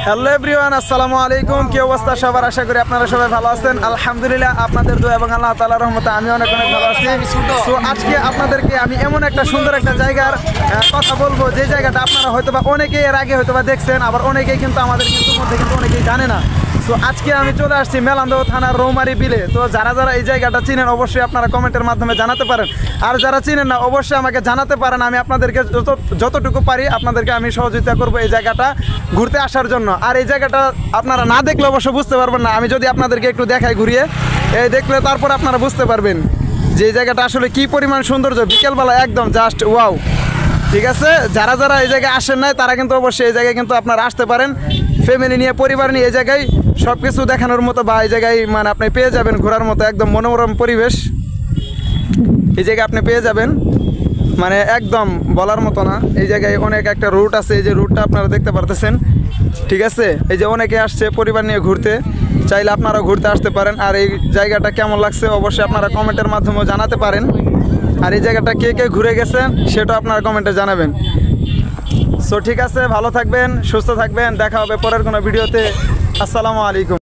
Hello everyone, আসসালামু আলাইকুম। কি অবস্থা সবার? আশা করি আপনারা সবাই ভালো আছেন। আলহামদুলিল্লাহ, আপনাদের দোয়া এবং আল্লাহ তাআলার রহমতে আমি অনেক ভালো আছি। সো আজকে আপনাদেরকে আমি এমন একটা সুন্দর একটা জায়গার কথা বলবো, যে জায়গাটা আপনারা হয়তোবা অনেকেই এর আগে হয়তোবা দেখছেন, আবার অনেকেই কিন্তু আমাদের মধ্যে কিন্তু অনেকেই জানে না। সো আজকে আমি চলে আসছি মেলান্দহ থানার রৌমারী বিলে। তো যারা যারা এই জায়গাটা চিনেন অবশ্যই আপনারা কমেন্টের মাধ্যমে জানাতে পারেন, আর যারা চিনেন না অবশ্যই আমাকে জানাতে পারেন। আমি আপনাদেরকে যতটুকু পারি আপনাদেরকে আমি সহযোগিতা করব এই জায়গাটা ঘুরতে আসার জন্য। আর এই জায়গাটা আপনারা না দেখলে অবশ্য বুঝতে পারবেন না। আমি যদি আপনাদেরকে একটু দেখাই ঘুরিয়ে, এই দেখলে তারপর আপনারা বুঝতে পারবেন যে এই জায়গাটা আসলে কী পরিমাণ সৌন্দর্য। বিকেলবেলা একদম জাস্ট ওয়াও। ঠিক আছে, যারা যারা এই জায়গায় আসেন নাই তারা কিন্তু অবশ্যই এই জায়গায় কিন্তু আপনারা আসতে পারেন ফ্যামিলি নিয়ে, পরিবার নিয়ে। এই জায়গায় সব কিছু দেখানোর মতো বা এই জায়গায় মানে আপনি পেয়ে যাবেন ঘোরার মতো একদম মনোরম পরিবেশ। এই জায়গায় আপনি পেয়ে যাবেন মানে একদম বলার মতো না। এই জায়গায় অনেক একটা রুট আছে, এই যে রুটটা আপনারা দেখতে পারতেছেন। ঠিক আছে, এই যে অনেকে আসছে পরিবার নিয়ে ঘুরতে, চাইলে আপনারাও ঘুরতে আসতে পারেন। আর এই জায়গাটা কেমন লাগছে অবশ্যই আপনারা কমেন্টের মাধ্যমেও জানাতে পারেন। আর এই জায়গাটা কে কে ঘুরে গেছেন সেটা আপনারা কমেন্টে জানাবেন। সো ঠিক আছে, ভালো থাকবেন, সুস্থ থাকবেন, দেখা হবে পরের কোনো ভিডিওতে। আসসালামু আলাইকুম।